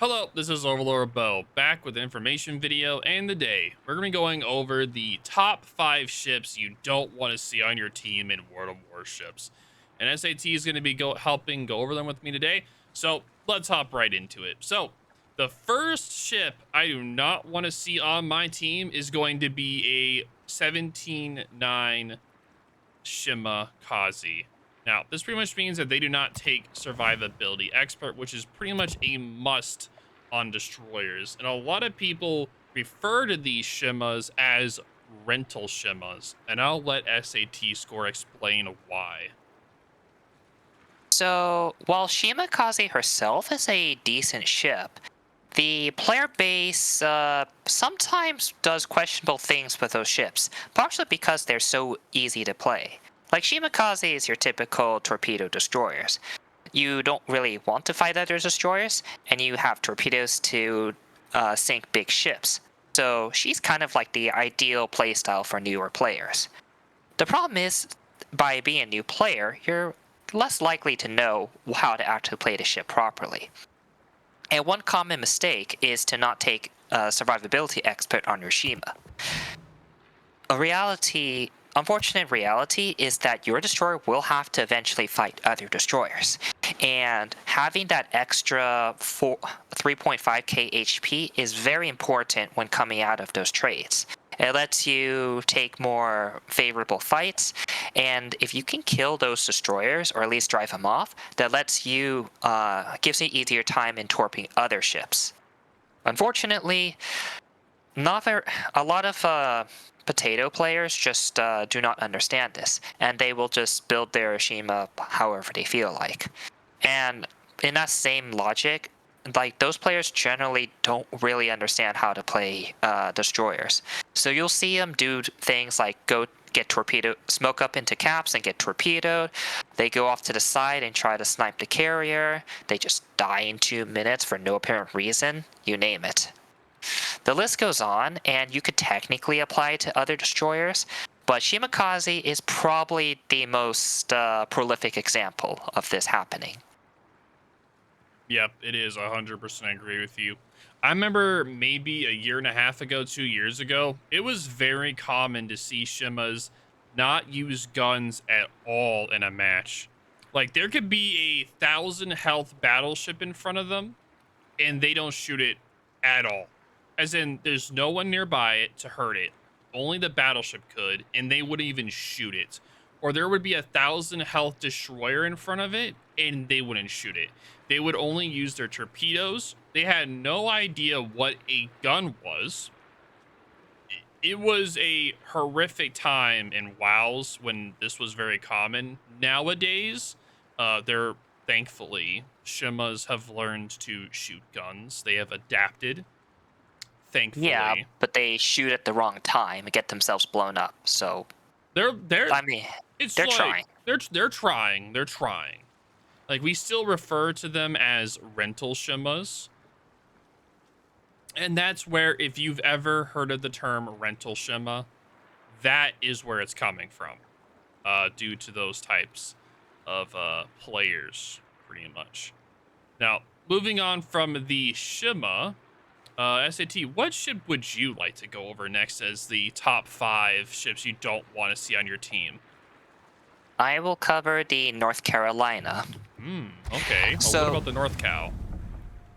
Hello, this is OverlordBou, back with the information video and the day. We're going to be going over the top 5 ships you don't want to see on your team in World of Warships. And SAT is going to be helping go over them with me today, so let's hop right into it. So, the first ship I do not want to see on my team is going to be a 17-9 Shimakaze. Now, this pretty much means that they do not take survivability expert, which is pretty much a must on destroyers. And a lot of people refer to these Shimas as rental Shimas, and I'll let SatScore explain why. So, while Shimakaze herself is a decent ship, the player base sometimes does questionable things with those ships, partially because they're so easy to play. Like Shimakaze is your typical torpedo destroyers. You don't really want to fight other destroyers, and you have torpedoes to sink big ships. So she's kind of like the ideal playstyle for newer players. The problem is, by being a new player, you're less likely to know how to actually play the ship properly. And one common mistake is to not take a survivability expert on your Shima. Unfortunate reality is that your destroyer will have to eventually fight other destroyers. And having that extra 3.5k HP is very important when coming out of those trades. It lets you take more favorable fights, and if you can kill those destroyers, or at least drive them off, that gives you easier time in torping other ships. Unfortunately, a lot of potato players just do not understand this, and they will just build their Shima however they feel like. And in that same logic, like those players generally don't really understand how to play destroyers. So you'll see them do things like go get torpedoed, smoke up into caps and get torpedoed. They go off to the side and try to snipe the carrier. They just die in 2 minutes for no apparent reason. You name it. The list goes on, and you could technically apply it to other destroyers, but Shimakaze is probably the most prolific example of this happening. Yep, it is. 100% agree with you. I remember maybe a year and a half ago, 2 years ago, it was very common to see Shimas not use guns at all in a match. Like, there could be a 1,000 health battleship in front of them, and they don't shoot it at all. As in, there's no one nearby it to hurt it. Only the battleship could, and they wouldn't even shoot it. Or there would be a 1,000 health destroyer in front of it, and they wouldn't shoot it. They would only use their torpedoes. They had no idea what a gun was. It was a horrific time in WoWs when this was very common. Nowadays, thankfully, Shimas have learned to shoot guns. They have adapted. Thankfully. Yeah, but they shoot at the wrong time and get themselves blown up. So they're they're trying. They're trying. Like, we still refer to them as rental Shimas. And that's where, if you've ever heard of the term rental Shima, that is where it's coming from. Due to those types of players, pretty much. Now, moving on from the Shima, SAT, what ship would you like to go over next as the top 5 ships you don't want to see on your team? I will cover the North Carolina. Okay. Well, So, what about the North Cal?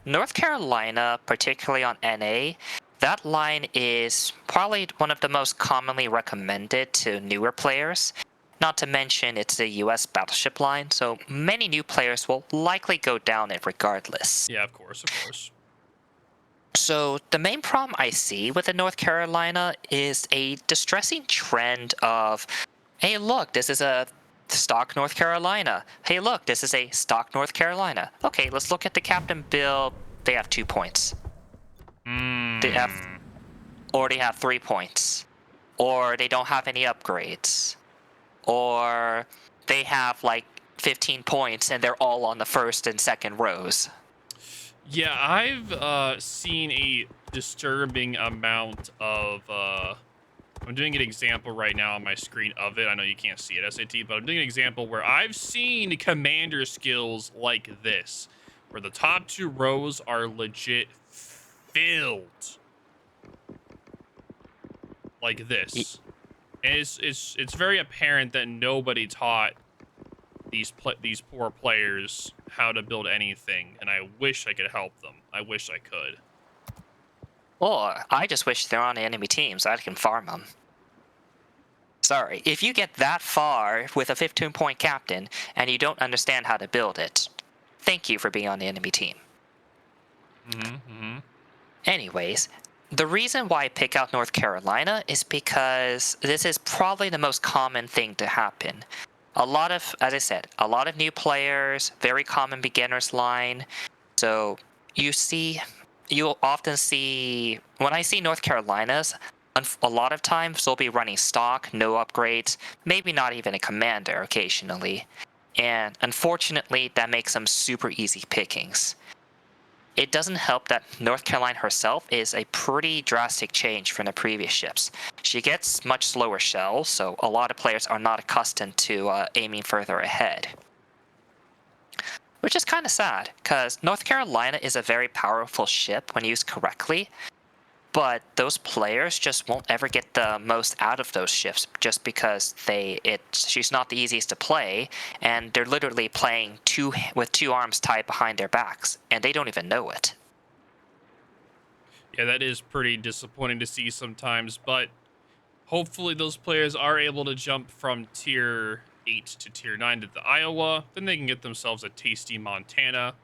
North Carolina, particularly on NA, that line is probably one of the most commonly recommended to newer players. Not to mention it's a US battleship line, so many new players will likely go down it regardless. Yeah, of course. So the main problem I see with the North Carolina is a distressing trend of, hey look, this is a stock North Carolina. Hey look, this is a stock North Carolina. Okay, let's look at the captain build. They have 2 points. They have 3 points. Or they don't have any upgrades. Or they have like 15 points and they're all on the first and second rows. Yeah, I've seen a disturbing amount of I'm doing an example right now on my screen of it. I know you can't see it, SAT, but I'm doing an example where I've seen commander skills like this, where the top 2 rows are legit filled like Y- this. And it's very apparent that nobody taught these poor players how to build anything, and I wish I could help them. I wish I could. Or I just wish they're on the enemy team so I can farm them. Sorry, if you get that far with a 15-point captain and you don't understand how to build it, thank you for being on the enemy team. Anyways, the reason why I pick out North Carolina is because this is probably the most common thing to happen. A lot of, as I said, a lot of new players, very common beginners line. So you'll often see, when I see North Carolinas, a lot of times they'll be running stock, no upgrades, maybe not even a commander occasionally. And unfortunately, that makes them super easy pickings. It doesn't help that North Carolina herself is a pretty drastic change from the previous ships. She gets much slower shells, so a lot of players are not accustomed to aiming further ahead. Which is kind of sad, because North Carolina is a very powerful ship when used correctly, but those players just won't ever get the most out of those ships just because she's not the easiest to play, and they're literally playing with 2 arms tied behind their backs, and they don't even know it. Yeah, that is pretty disappointing to see sometimes, but hopefully those players are able to jump from tier 8 to tier 9 to the Iowa. Then they can get themselves a tasty Montana.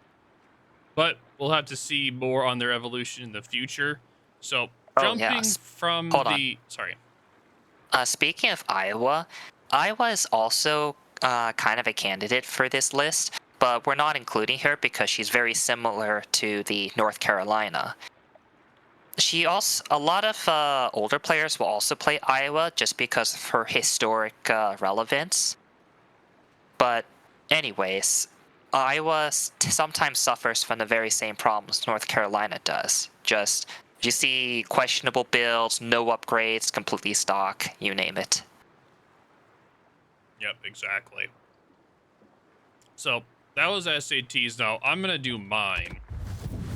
But we'll have to see more on their evolution in the future. So Oh jumping yes. from Hold on. sorry. Speaking of Iowa, Iowa is also kind of a candidate for this list, but we're not including her because she's very similar to the North Carolina. A lot of older players will also play Iowa just because of her historic relevance. But anyways, Iowa sometimes suffers from the very same problems North Carolina does. Just you see questionable builds, no upgrades, completely stock, you name it. Yep, exactly. So that was SATs. Now I'm going to do mine.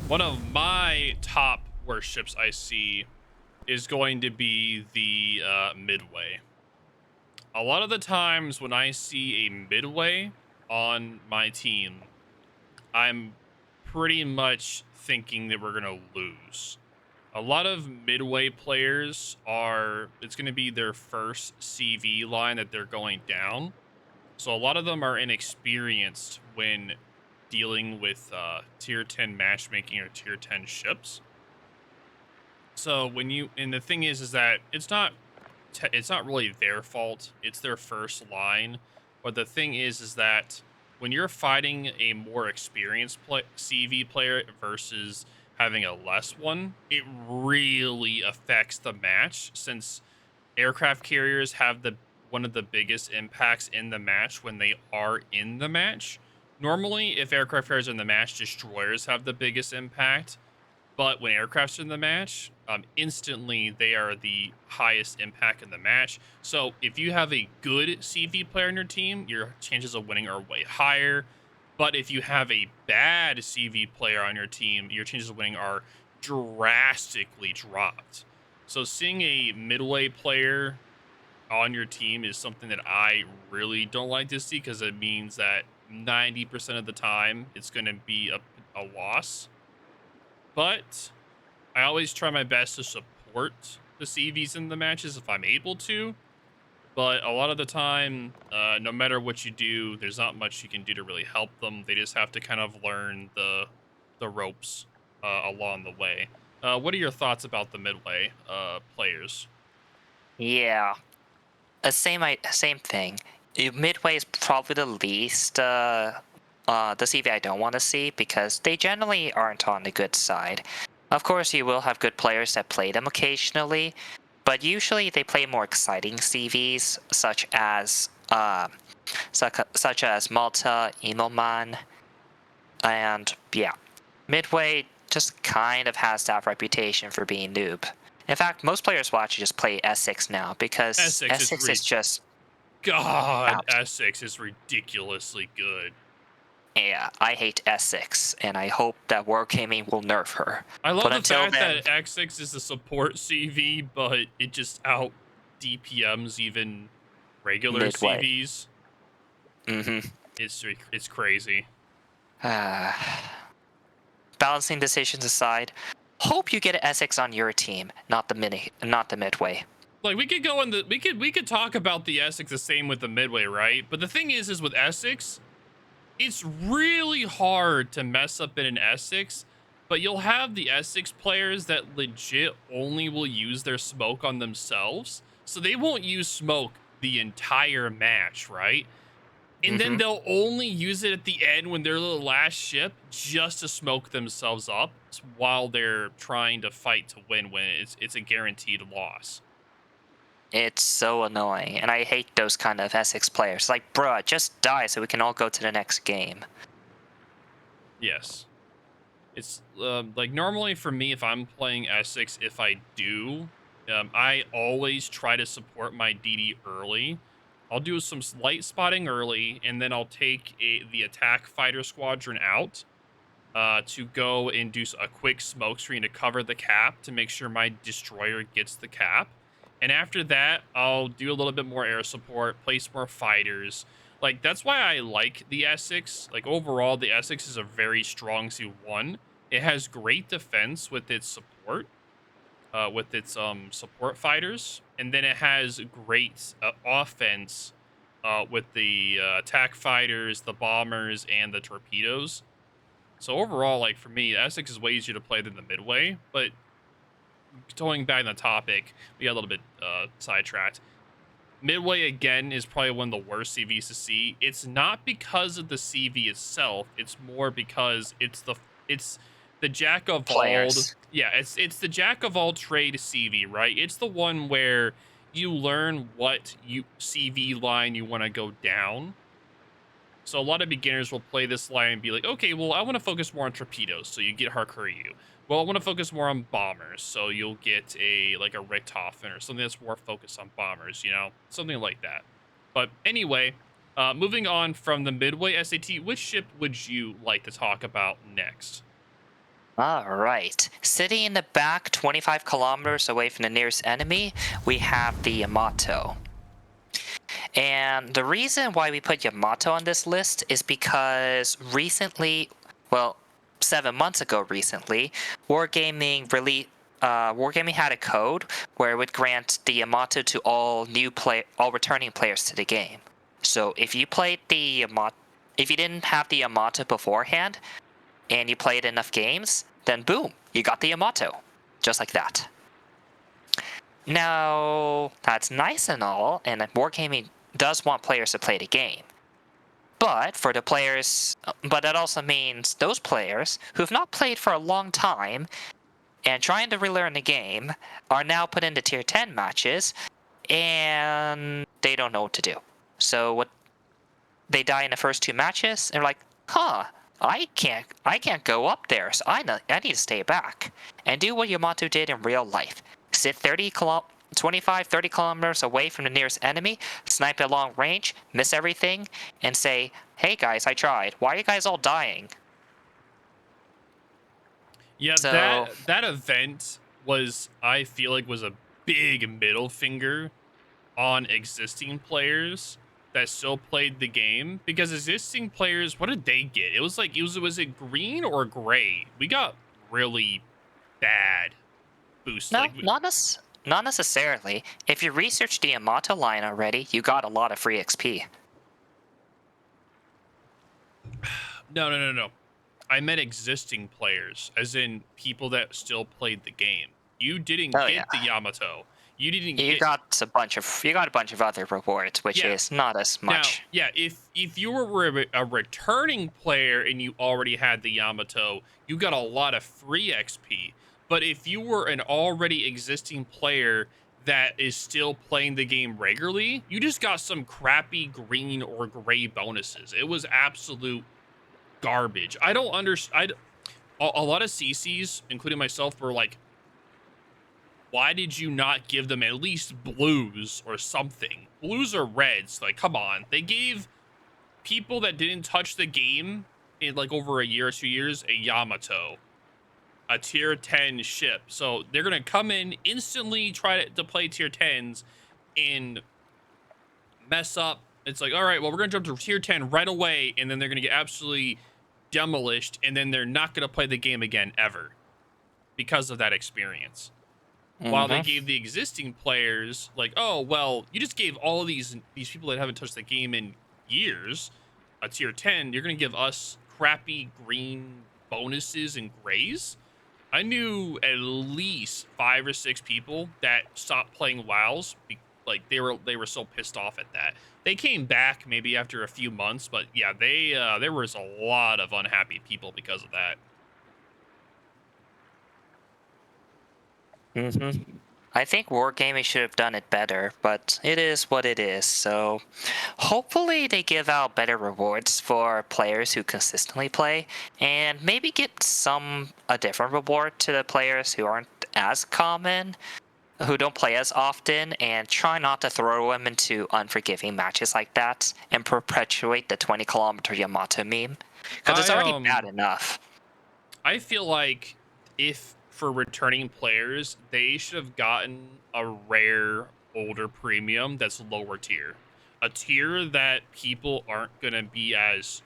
One of my top warships I see is going to be the Midway. A lot of the times when I see a Midway on my team, I'm pretty much thinking that we're going to lose. A lot of Midway players it's going to be their first CV line that they're going down. So a lot of them are inexperienced when dealing with tier 10 matchmaking or tier 10 ships. So and the thing is that it's not really their fault. It's their first line. But the thing is that when you're fighting a more experienced CV player versus having a less one, it really affects the match since aircraft carriers have one of the biggest impacts in the match when they are in the match. Normally, if aircraft carriers are in the match, destroyers have the biggest impact. But when aircraft's in the match, instantly they are the highest impact in the match. So if you have a good CV player on your team, your chances of winning are way higher. But if you have a bad CV player on your team, your chances of winning are drastically dropped. So seeing a Midway player on your team is something that I really don't like to see because it means that 90% of the time it's going to be a loss. But I always try my best to support the CVs in the matches if I'm able to. But a lot of the time, no matter what you do, there's not much you can do to really help them. They just have to kind of learn the ropes along the way. What are your thoughts about the Midway players? Yeah, same thing. Midway is probably the least the CV I don't want to see because they generally aren't on the good side. Of course, you will have good players that play them occasionally, but usually they play more exciting CVs such as Malta, Immelman, and yeah, Midway just kind of has that reputation for being noob. In fact, most players will actually just play S6 now because S6 S6 is just God, out. S6 is ridiculously good. Yeah, I hate S6, and I hope that Wargaming will nerf her. I love But the until fact then, that X6 is a support CV, but it just out DPMs even regular Midway. CVs. Mm-hmm. It's crazy. Balancing decisions aside, hope you get an Essex on your team, not the Midway. Like we could go in the we could talk about the Essex the same with the Midway, right? But the thing is with Essex, it's really hard to mess up in an Essex, but you'll have the Essex players that legit only will use their smoke on themselves. So they won't use smoke the entire match, right? And then Mm-hmm. they'll only use it at the end when they're the last ship just to smoke themselves up while they're trying to fight to win when it's a guaranteed loss. It's so annoying, and I hate those kind of Essex players. Like, bruh, just die so we can all go to the next game. Yes. It's like normally for me, if I'm playing Essex, if I do, I always try to support my DD early. I'll do some light spotting early, and then I'll take the attack fighter squadron out to go and do a quick smoke screen to cover the cap to make sure my destroyer gets the cap. And after that, I'll do a little bit more air support, place more fighters. Like, that's why I like the Essex. Like, overall, the Essex is a very strong C1. It has great defense with its support, support fighters. And then it has great offense with the attack fighters, the bombers, and the torpedoes. So overall, like for me, Essex is way easier to play than the Midway. But going back on the topic, we got a little bit sidetracked. Midway again is probably one of the worst CVs to see. It's not because of the CV itself. It's more because it's the jack of Players. all. Yeah, it's the jack of all trade CV, right? It's the one where you learn what CV line you want to go down. So a lot of beginners will play this line and be like, okay, well, I want to focus more on torpedoes, so you get Harkuryu. Well, I want to focus more on bombers, so you'll get a Richthofen or something that's more focused on bombers, something like that. But anyway, moving on from the Midway SAT, which ship would you like to talk about next? All right. Sitting in the back, 25 kilometers away from the nearest enemy, we have the Yamato. And the reason why we put Yamato on this list is because recently, well, 7 months ago recently, Wargaming had a code where it would grant the Yamato to all returning players to the game. So if you didn't have the Yamato beforehand and you played enough games, then boom, you got the Yamato. Just like that. Now, that's nice and all, and Wargaming does want players to play the game. But that also means those players who've not played for a long time and trying to relearn the game are now put into tier 10 matches and they don't know what to do. So they die in the first 2 matches and they're like, I can't go up there, so I need to stay back and do what Yamato did in real life. Sit 25, 30 kilometers away from the nearest enemy, snipe at long range, miss everything, and say, hey guys, I tried. Why are you guys all dying? Yeah, So, that event I feel like was a big middle finger on existing players that still played the game, because existing players, what did they get? It was was it green or gray? We got really bad boost. no, not necessarily. If you researched the Yamato line already, you got a lot of free XP. No. I meant existing players, as in people that still played the game. You didn't get the Yamato. You got a bunch of other rewards, which is not as much. Now, if you were a returning player and you already had the Yamato, you got a lot of free XP. But if you were an already existing player that is still playing the game regularly, you just got some crappy green or gray bonuses. It was absolute garbage. I don't understand. A lot of CCs, including myself, were like, why did you not give them at least blues or something? Blues or reds? Like, come on. They gave people that didn't touch the game in like over a year or 2 years, a Yamato, a tier 10 ship. So they're gonna come in instantly, try to play tier 10s and mess up. It's like, all right, well, we're gonna jump to tier 10 right away, and then they're gonna get absolutely demolished, and then they're not gonna play the game again ever because of that experience. While they Mm-hmm. gave the existing players like, oh well, you just gave all of these people that haven't touched the game in years a tier 10, you're gonna give us crappy green bonuses and grays. I knew at least 5 or 6 people that stopped playing WoWs. Like they were so pissed off at that. They came back maybe after a few months, but yeah, they there was a lot of unhappy people because of that. Mm-hmm. I think Wargaming should have done it better, but it is what it is. So hopefully they give out better rewards for players who consistently play, and maybe get a different reward to the players who aren't as common, who don't play as often, and try not to throw them into unforgiving matches like that and perpetuate the 20-kilometer Yamato meme, because it's I already bad enough. I feel like if for returning players, they should have gotten a rare older premium that's lower tier. A tier that people aren't going to be as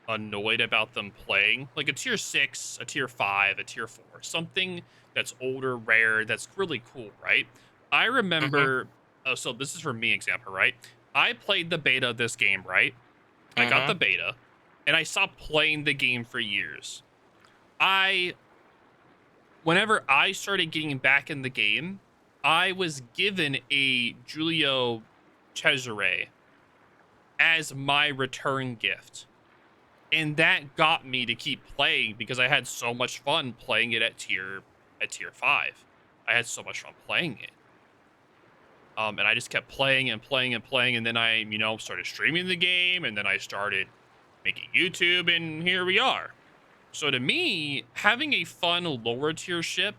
annoyed about them playing. Like a tier 6, a tier 5, a tier 4. Something that's older, rare, that's really cool, right? I Mm-hmm. remember, oh, so this is for me example, right? I played the beta of this game, right? I got the Mm-hmm. beta, and I stopped playing the game for years. I Whenever I started getting back in the game, I was given a Julio Cesare as my return gift. And that got me to keep playing because I had so much fun playing it at tier 5. I had so much fun playing it. And I just kept playing and playing and playing, and then I, started streaming the game, and then I started making YouTube, and here we are. So to me, having a fun lower tier ship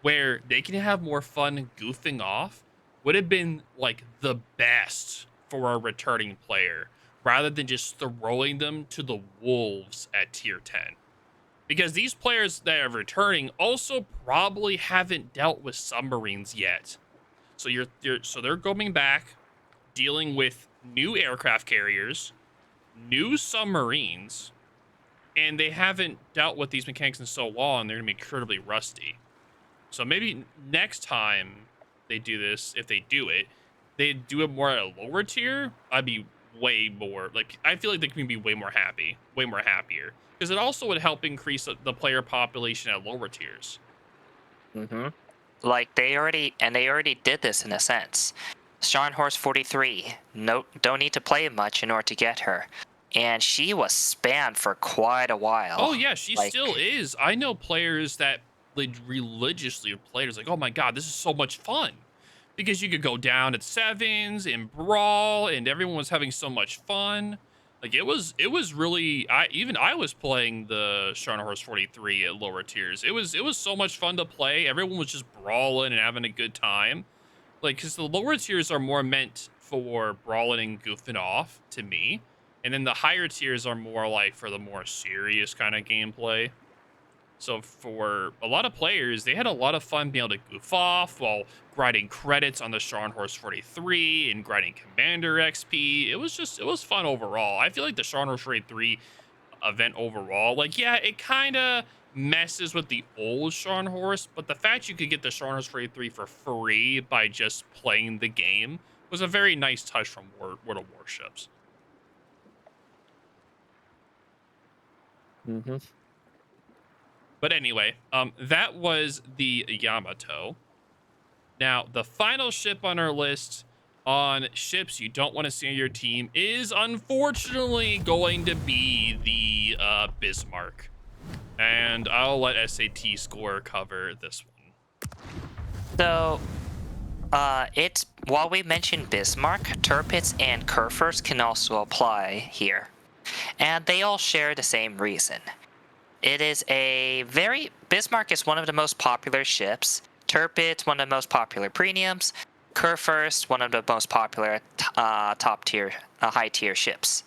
where they can have more fun goofing off would have been like the best for a returning player rather than just throwing them to the wolves at tier 10. Because these players that are returning also probably haven't dealt with submarines yet. So they're going back dealing with new aircraft carriers, new submarines, and they haven't dealt with these mechanics in so long, they're gonna be incredibly rusty. So maybe next time they do this, if they do it, they do it more at a lower tier. I'd be way more like I feel like they can be way more happier, because it also would help increase the player population at lower tiers. Mm-hmm. Like they already did this in a sense. Horse 43, no, don't need to play much in order to get her, and she was spammed for quite a Oh while. yeah, she still Like, is. I know players that religiously played. It's like, oh my god, this is so much fun because you could go down at sevens and brawl, and everyone was having so much fun. Like it was really. I was playing the Horse 43 at lower tiers. It was so much fun to play. Everyone was just brawling and having a good time. Like, because the lower tiers are more meant for brawling and goofing off to me, and then the higher tiers are more like for the more serious kind of gameplay. So for a lot of players, they had a lot of fun being able to goof off while grinding credits on the Horse 43 and grinding Commander XP. It was fun overall. I feel like the Horse 43 event overall, like, yeah, it kind of messes with the old Horse, but the fact you could get the Horse 43 for free by just playing the game was a very nice touch from World of Warships. hmm But anyway, that was the Yamato. Now, the final ship on our list on ships you don't want to see on your team is unfortunately going to be the Bismarck. And I'll let SatScore cover this one. so it's while we mentioned Bismarck, Tirpitz and Kurfürst can also apply here, and they all share the same reason. It is a very Bismarck is one of the most popular ships. Tirpitz, one of the most popular premiums. Kurfürst, one of the most popular top tier, high tier ships.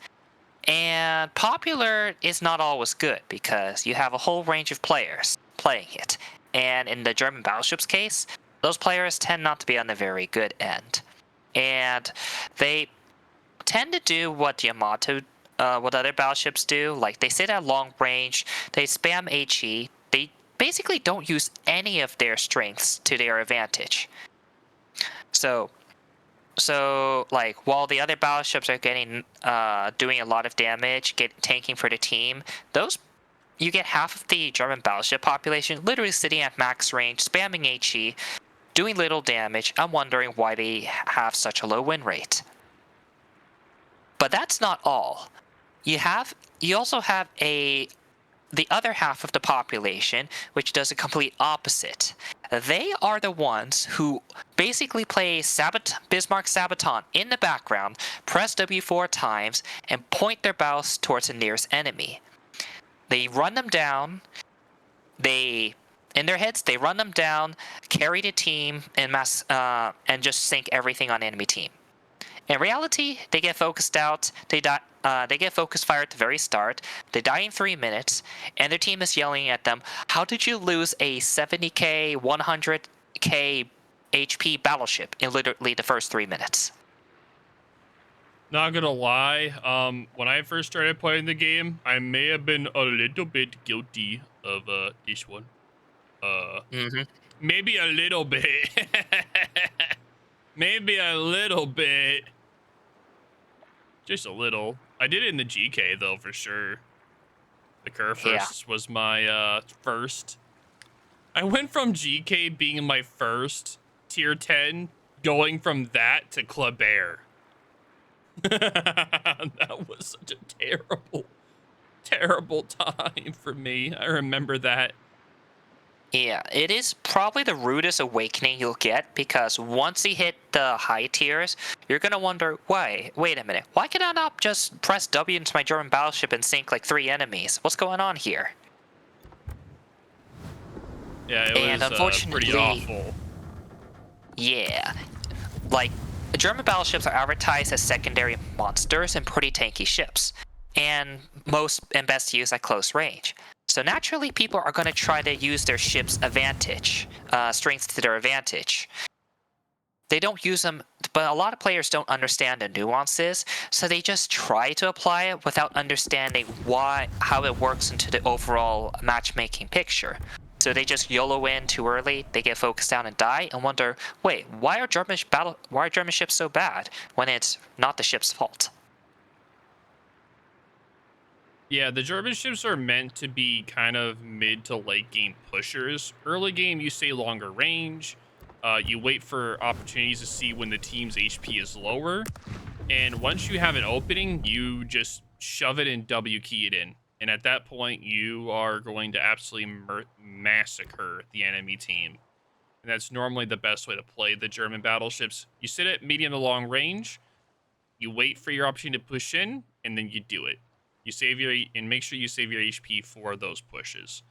And popular is not always good because you have a whole range of players playing it. And in the German battleships case, those players tend not to be on the very good end. And they tend to do what Yamato, what other battleships do. Like they sit at long range, they spam HE, they basically don't use any of their strengths to their advantage. So like while the other battleships are getting doing a lot of damage, tanking for the team, those you get half of the German battleship population literally sitting at max range, spamming HE, doing little damage. I'm wondering why they have such a low win rate. But that's not all. You also have the other half of the population, which does a complete opposite. They are the ones who basically play Bismarck Sabaton in the background, press W 4 times, and point their bows towards the nearest enemy. They run them down. In their heads, they run them down, carry the team, and just sink everything on the enemy team. In reality, they get focused out. They get focus fire at the very start. They die in 3 minutes, and their team is yelling at them, "How did you lose a 70k, 100k HP battleship in literally the first 3 minutes?" Not gonna lie, when I first started playing the game, I may have been a little bit guilty of this one. Mm-hmm. Maybe a little bit. Maybe a little bit. Just a little. I did it in the GK though, for sure. The Kurfürst was my first. I went from GK being my first tier 10, going from that to Kleber. That was such a terrible time for me. I remember that. Yeah, it is probably the rudest awakening you'll get because once you hit the high tiers, you're gonna wonder, wait a minute, why can I not just press W into my German battleship and sink like 3 enemies? What's going on here? Yeah, it was pretty awful. Yeah, like German battleships are advertised as secondary monsters and pretty tanky ships, and best used at close range. So naturally, people are going to try to use their ship's strengths to their advantage. They don't use them, but a lot of players don't understand the nuances, so they just try to apply it without understanding how it works into the overall matchmaking picture. So they just YOLO in too early, they get focused down and die, and wonder, wait, why are German ships so bad when it's not the ship's fault? Yeah, the German ships are meant to be kind of mid to late game pushers. Early game, you stay longer range. You wait for opportunities to see when the team's HP is lower. And once you have an opening, you just shove it and W key it in. And at that point, you are going to absolutely massacre the enemy team. And that's normally the best way to play the German battleships. You sit at medium to long range, you wait for your opportunity to push in, and then you do it. You save and make sure you save your HP for those pushes.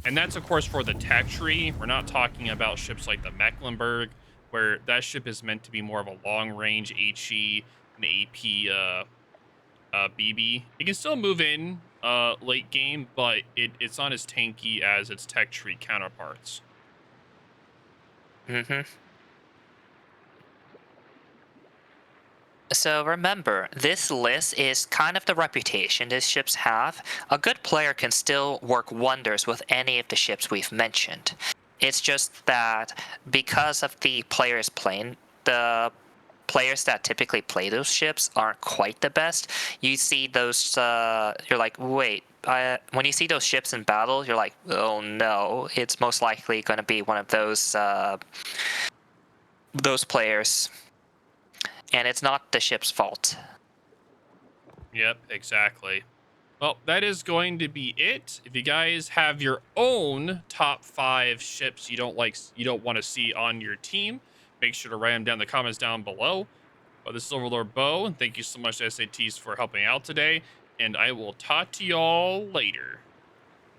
And that's, of course, for the tech tree. We're not talking about ships like the Mecklenburg, where that ship is meant to be more of a long-range HE and AP BB. It can still move in late game, but it's not as tanky as its tech tree counterparts. Mm-hmm. So remember, this list is kind of the reputation these ships have. A good player can still work wonders with any of the ships we've mentioned. It's just that because of the players that typically play those ships aren't quite the best. You see those, you're like, wait, when you see those ships in battle, you're like, oh no, it's most likely going to be one of those players. And it's not the ship's fault. Yep, exactly. Well, that is going to be it. If you guys have your own top 5 ships you don't want to see on your team, make sure to write them down in the comments down below. But this is OverlordBou, and thank you so much to SATs for helping out today, and I will talk to y'all later.